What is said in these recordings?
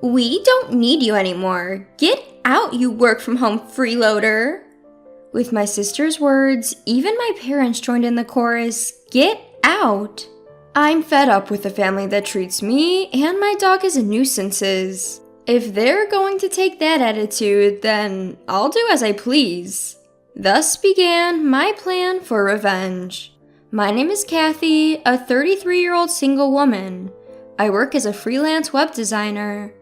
We don't need you anymore. Get out, you work-from-home freeloader. With my sister's words, even my parents joined in the chorus, get out. I'm fed up with a family that treats me and my dog as nuisances. If they're going to take that attitude, then I'll do as I please. Thus began my plan for revenge. My name is Kathy, a 33-year-old single woman. I work as a freelance web designer.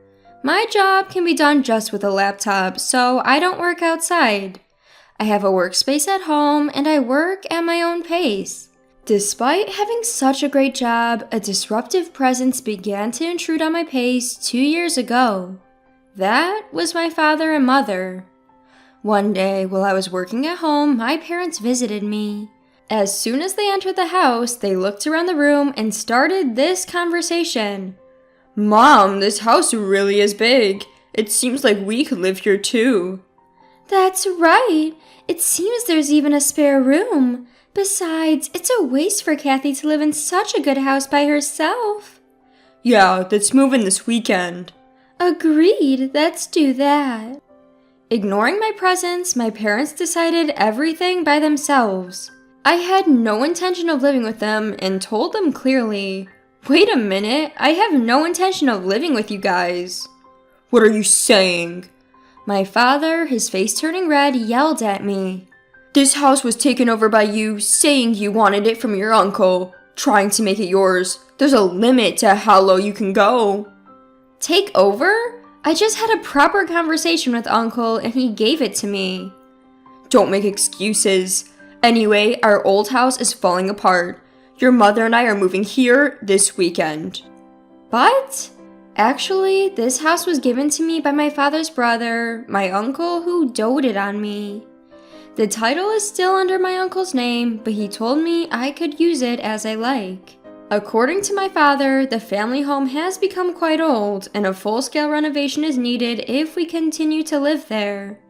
My job can be done just with a laptop, so I don't work outside. I have a workspace at home, and I work at my own pace. Despite having such a great job, a disruptive presence began to intrude on my pace 2 years ago. That was my father and mother. One day, while I was working at home, my parents visited me. As soon as they entered the house, they looked around the room and started this conversation. "Mom, this house really is big. It seems like we could live here too." "That's right. It seems there's even a spare room. Besides, it's a waste for Kathy to live in such a good house by herself." "Yeah, let's move in this weekend." "Agreed, let's do that." Ignoring my presence, my parents decided everything by themselves. I had no intention of living with them and told them clearly, "Wait a minute, I have no intention of living with you guys." "What are you saying?" My father, his face turning red, yelled at me. "This house was taken over by you, saying you wanted it from your uncle, trying to make it yours. There's a limit to how low you can go." Take over? I just had a proper conversation with Uncle and he gave it to me. "Don't make excuses. Anyway, our old house is falling apart. Your mother and I are moving here this weekend." But actually, this house was given to me by my father's brother, my uncle, who doted on me. The title is still under my uncle's name, but he told me I could use it as I like. According to my father, the family home has become quite old, and a full-scale renovation is needed if we continue to live there.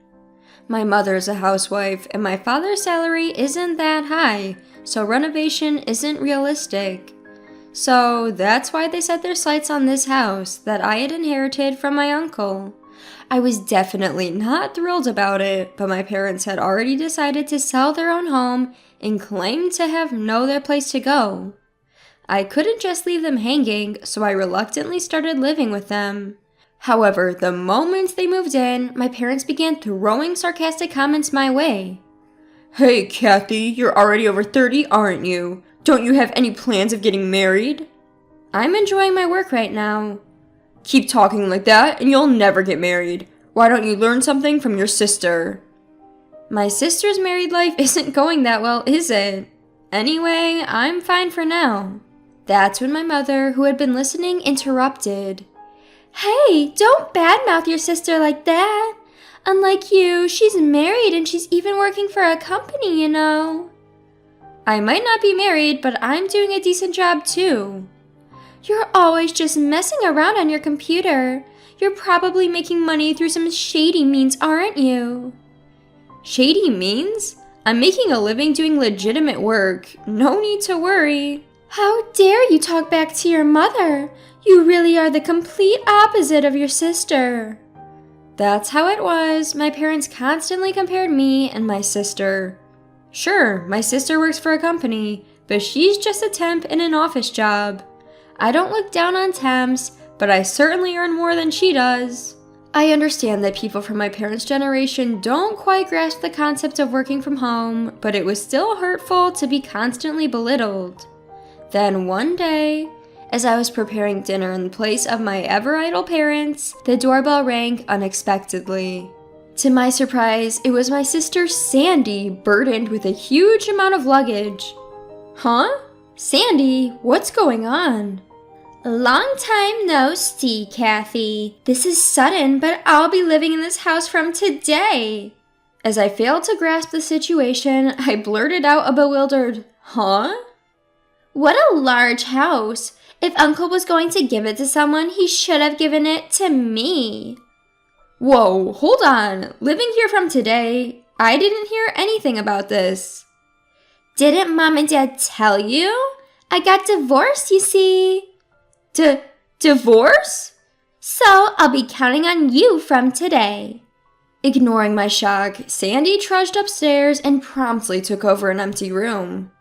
My mother is a housewife, and my father's salary isn't that high, so renovation isn't realistic. So that's why they set their sights on this house that I had inherited from my uncle. I was definitely not thrilled about it, but my parents had already decided to sell their own home and claimed to have no other place to go. I couldn't just leave them hanging, so I reluctantly started living with them. However, the moment they moved in, my parents began throwing sarcastic comments my way. "Hey, Kathy, you're already over 30, aren't you? Don't you have any plans of getting married?" "I'm enjoying my work right now." "Keep talking like that and you'll never get married. Why don't you learn something from your sister?" My sister's married life isn't going that well, is it? Anyway, I'm fine for now. That's when my mother, who had been listening, interrupted. "Hey, don't badmouth your sister like that. Unlike you, she's married and she's even working for a company, you know." "I might not be married, but I'm doing a decent job too." "You're always just messing around on your computer. You're probably making money through some shady means, aren't you?" "Shady means? I'm making a living doing legitimate work. No need to worry." "How dare you talk back to your mother? You really are the complete opposite of your sister." That's how it was. My parents constantly compared me and my sister. Sure, my sister works for a company, but she's just a temp in an office job. I don't look down on temps, but I certainly earn more than she does. I understand that people from my parents' generation don't quite grasp the concept of working from home, but it was still hurtful to be constantly belittled. Then one day, as I was preparing dinner in place of my ever-idle parents, the doorbell rang unexpectedly. To my surprise, it was my sister Sandy, burdened with a huge amount of luggage. "Huh? Sandy, what's going on?" "Long time no see, Kathy. This is sudden, but I'll be living in this house from today." As I failed to grasp the situation, I blurted out a bewildered, "Huh?" "What a large house. If Uncle was going to give it to someone, he should have given it to me." "Whoa, hold on. Living here from today? I didn't hear anything about this." "Didn't Mom and Dad tell you? I got divorced, you see." Divorce? "So I'll be counting on you from today. Ignoring my shock, Sandy trudged upstairs and promptly took over an empty room.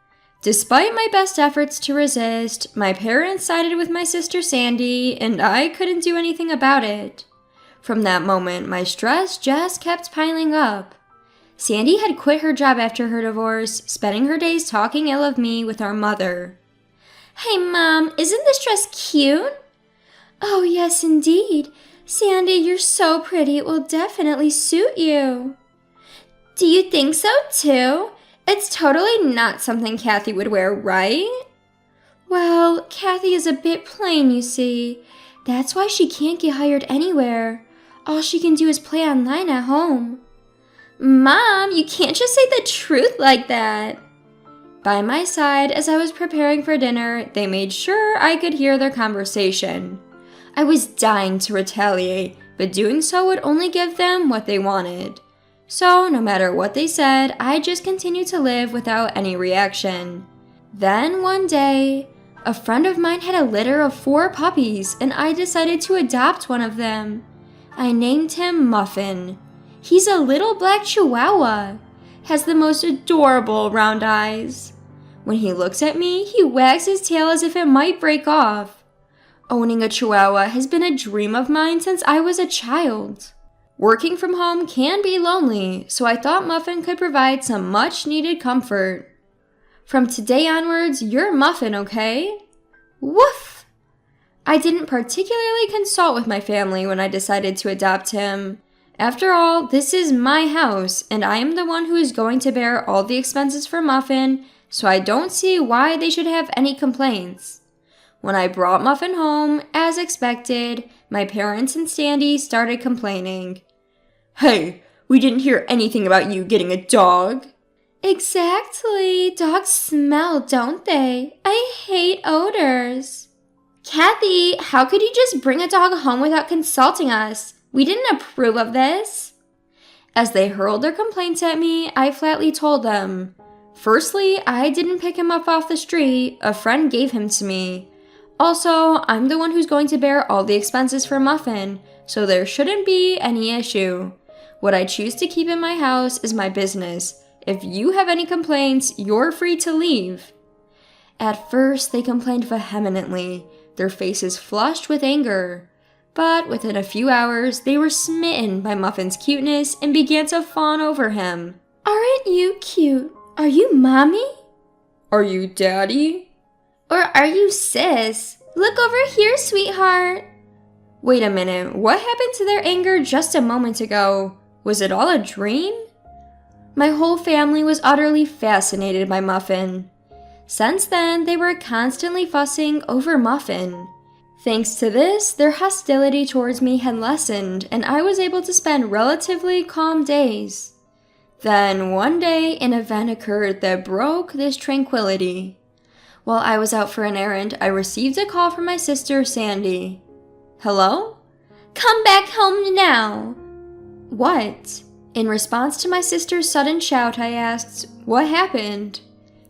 Despite my best efforts to resist, my parents sided with my sister Sandy, and I couldn't do anything about it. From that moment, my stress just kept piling up. Sandy had quit her job after her divorce, spending her days talking ill of me with our mother. Hey, Mom, isn't this dress cute? Oh, yes, indeed. Sandy, you're so pretty, it will definitely suit you. Do you think so, too? It's totally not something Kathy would wear, right? Well, Kathy is a bit plain, you see. That's why she can't get hired anywhere. All she can do is play online at home. Mom, you can't just say the truth like that. By my side, as I was preparing for dinner, they made sure I could hear their conversation. I was dying to retaliate, but doing so would only give them what they wanted. So, no matter what they said, I just continued to live without any reaction. Then, one day, a friend of mine had a litter of 4 puppies, and I decided to adopt one of them. I named him Muffin. He's a little black chihuahua. Has the most adorable round eyes. When he looks at me, he wags his tail as if it might break off. Owning a chihuahua has been a dream of mine since I was a child. Working from home can be lonely, so I thought Muffin could provide some much-needed comfort. From today onwards, you're Muffin, okay? Woof! I didn't particularly consult with my family when I decided to adopt him. After all, this is my house, and I am the one who is going to bear all the expenses for Muffin, so I don't see why they should have any complaints. When I brought Muffin home, as expected, my parents and Sandy started complaining. Hey, we didn't hear anything about you getting a dog. Exactly. Dogs smell, don't they? I hate odors. Kathy, how could you just bring a dog home without consulting us? We didn't approve of this. As they hurled their complaints at me, I flatly told them. Firstly, I didn't pick him up off the street. A friend gave him to me. Also, I'm the one who's going to bear all the expenses for Muffin, so there shouldn't be any issue. What I choose to keep in my house is my business. If you have any complaints, you're free to leave. At first, they complained vehemently, their faces flushed with anger. But within a few hours, they were smitten by Muffin's cuteness and began to fawn over him. Aren't you cute? Are you mommy? Are you daddy? Or are you sis? Look over here, sweetheart. Wait a minute, what happened to their anger just a moment ago? Was it all a dream? My whole family was utterly fascinated by Muffin. Since then, they were constantly fussing over Muffin. Thanks to this, their hostility towards me had lessened, and I was able to spend relatively calm days. Then, one day, an event occurred that broke this tranquility. While I was out for an errand, I received a call from my sister, Sandy. Hello? Come back home now! What? In response to my sister's sudden shout, I asked, what happened?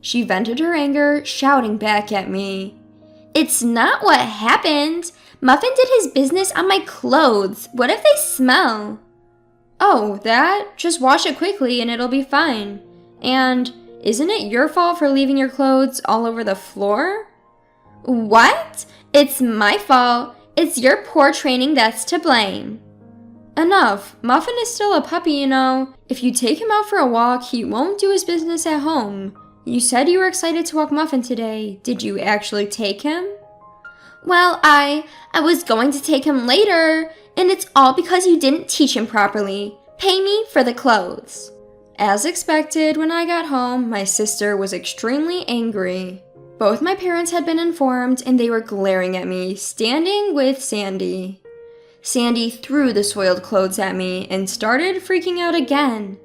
She vented her anger, shouting back at me. It's not what happened. Muffin did his business on my clothes. What if they smell? Oh, that? Just wash it quickly and it'll be fine. And isn't it your fault for leaving your clothes all over the floor? What? It's my fault. It's your poor training that's to blame. Enough. Muffin is still a puppy, you know. If you take him out for a walk, he won't do his business at home. You said you were excited to walk Muffin today. Did you actually take him? Well, I was going to take him later, and it's all because you didn't teach him properly. Pay me for the clothes. As expected, when I got home, my sister was extremely angry. Both my parents had been informed, and they were glaring at me, standing with Sandy. Sandy threw the soiled clothes at me and started freaking out again.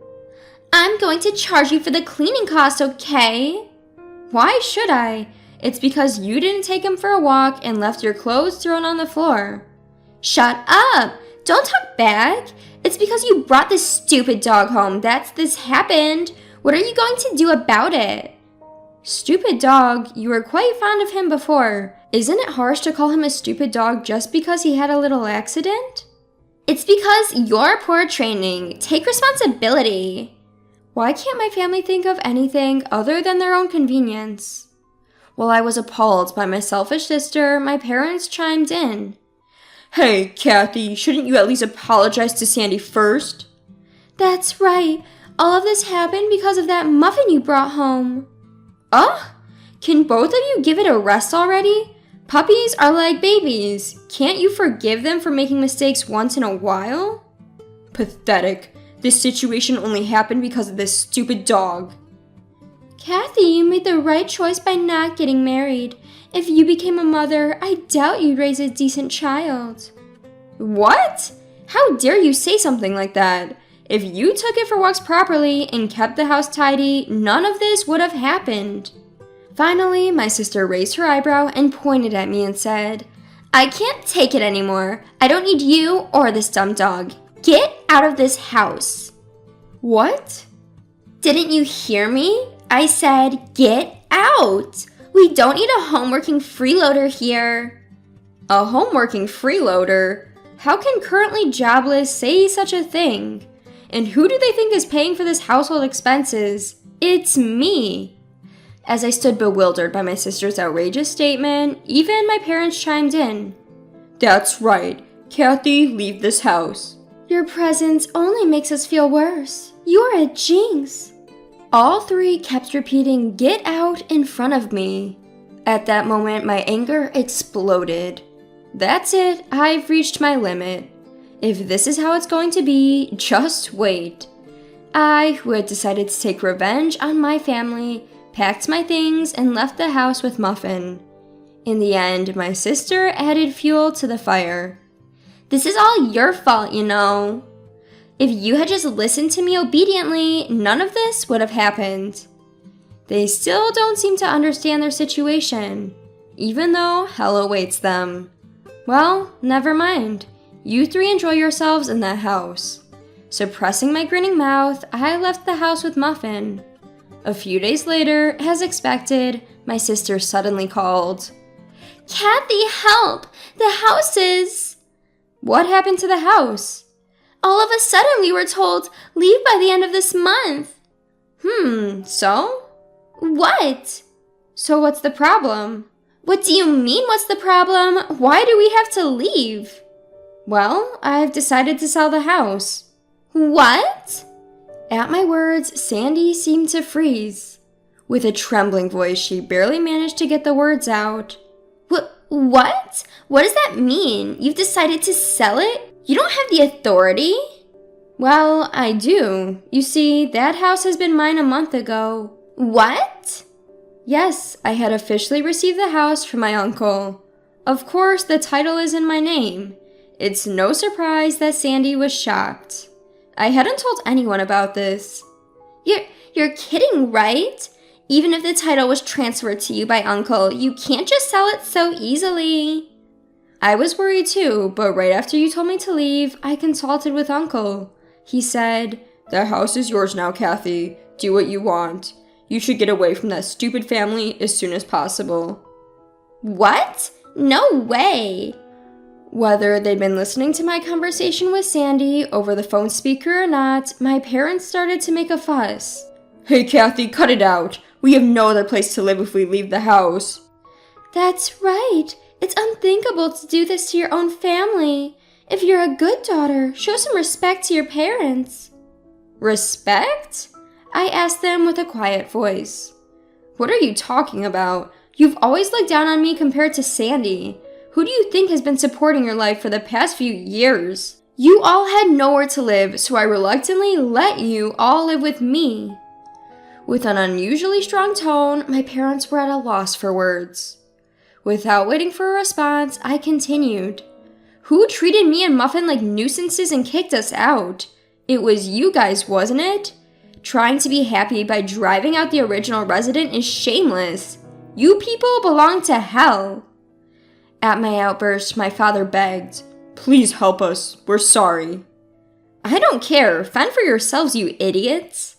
I'm going to charge you for the cleaning costs, okay? Why should I? It's because you didn't take him for a walk and left your clothes thrown on the floor. Shut up! Don't talk back! It's because you brought this stupid dog home that this happened. What are you going to do about it? Stupid dog? You were quite fond of him before. Isn't it harsh to call him a stupid dog just because he had a little accident? It's because you're poor training. Take responsibility. Why can't my family think of anything other than their own convenience? While I was appalled by my selfish sister, my parents chimed in. Hey, Kathy, shouldn't you at least apologize to Sandy first? That's right. All of this happened because of that muffin you brought home. Can both of you give it a rest already? Puppies are like babies. Can't you forgive them for making mistakes once in a while? Pathetic. This situation only happened because of this stupid dog. Kathy, you made the right choice by not getting married. If you became a mother, I doubt you'd raise a decent child. What? How dare you say something like that? If you took it for walks properly and kept the house tidy, none of this would have happened. Finally, my sister raised her eyebrow and pointed at me and said, I can't take it anymore. I don't need you or this dumb dog. Get out of this house. What? Didn't you hear me? I said, get out. We don't need a homeworking freeloader here. A homeworking freeloader? How can currently jobless say such a thing? And who do they think is paying for this household expenses? It's me. As I stood bewildered by my sister's outrageous statement, even my parents chimed in. That's right. Kathy, leave this house. Your presence only makes us feel worse. You're a jinx. All three kept repeating, get out in front of me. At that moment, my anger exploded. That's it. I've reached my limit. If this is how it's going to be, just wait. I, who had decided to take revenge on my family, packed my things and left the house with Muffin. In the end, my sister added fuel to the fire. This is all your fault, you know. If you had just listened to me obediently, none of this would have happened. They still don't seem to understand their situation, even though hell awaits them. Well, never mind. You three enjoy yourselves in that house. Suppressing my grinning mouth, I left the house with Muffin. A few days later, as expected, my sister suddenly called. Kathy, help! The house is... What happened to the house? All of a sudden we were told, leave by the end of this month. So? What? So what's the problem? What do you mean, what's the problem? Why do we have to leave? Well, I've decided to sell the house. What? At my words, Sandy seemed to freeze. With a trembling voice, she barely managed to get the words out. What? What does that mean? You've decided to sell it? You don't have the authority? Well, I do. You see, that house has been mine a month ago. What? Yes, I had officially received the house from my uncle. Of course, the title is in my name. It's no surprise that Sandy was shocked. I hadn't told anyone about this. You're kidding, right? Even if the title was transferred to you by Uncle, you can't just sell it so easily. I was worried too, but right after you told me to leave, I consulted with Uncle. He said, "The house is yours now, Kathy. Do what you want. You should get away from that stupid family as soon as possible." What? No way! Whether they'd been listening to my conversation with Sandy over the phone speaker or not, my parents started to make a fuss. Hey, Kathy, cut it out. We have no other place to live if we leave the house. That's right. It's unthinkable to do this to your own family. If you're a good daughter, show some respect to your parents. Respect? I asked them with a quiet voice. What are you talking about? You've always looked down on me compared to Sandy. Who do you think has been supporting your life for the past few years? You all had nowhere to live, so I reluctantly let you all live with me. With an unusually strong tone, my parents were at a loss for words. Without waiting for a response, I continued. Who treated me and Muffin like nuisances and kicked us out? It was you guys, wasn't it? Trying to be happy by driving out the original resident is shameless. You people belong to hell. At my outburst, my father begged, "Please help us. We're sorry." I don't care. Fend for yourselves, you idiots.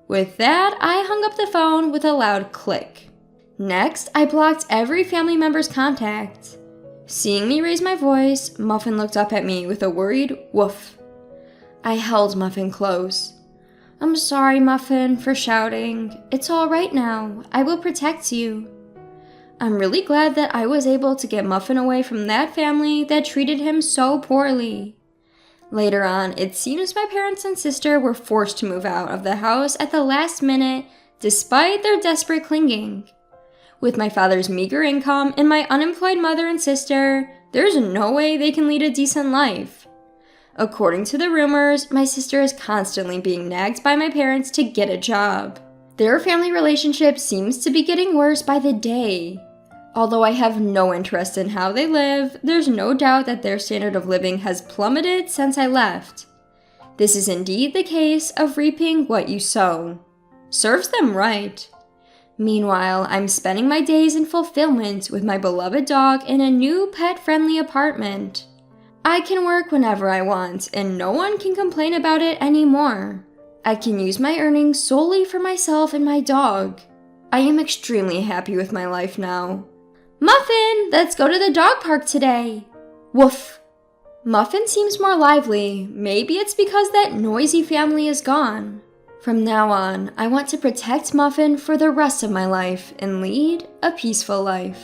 With that, I hung up the phone with a loud click. Next, I blocked every family member's contact. Seeing me raise my voice, Muffin looked up at me with a worried woof. I held Muffin close. I'm sorry, Muffin, for shouting. It's all right now. I will protect you. I'm really glad that I was able to get Muffin away from that family that treated him so poorly. Later on, it seems my parents and sister were forced to move out of the house at the last minute despite their desperate clinging. With my father's meager income and my unemployed mother and sister, there's no way they can lead a decent life. According to the rumors, my sister is constantly being nagged by my parents to get a job. Their family relationship seems to be getting worse by the day. Although I have no interest in how they live, there's no doubt that their standard of living has plummeted since I left. This is indeed the case of reaping what you sow. Serves them right. Meanwhile, I'm spending my days in fulfillment with my beloved dog in a new pet-friendly apartment. I can work whenever I want, and no one can complain about it anymore. I can use my earnings solely for myself and my dog. I am extremely happy with my life now. Muffin, let's go to the dog park today. Woof! Muffin seems more lively. Maybe it's because that noisy family is gone. From now on, I want to protect Muffin for the rest of my life and lead a peaceful life.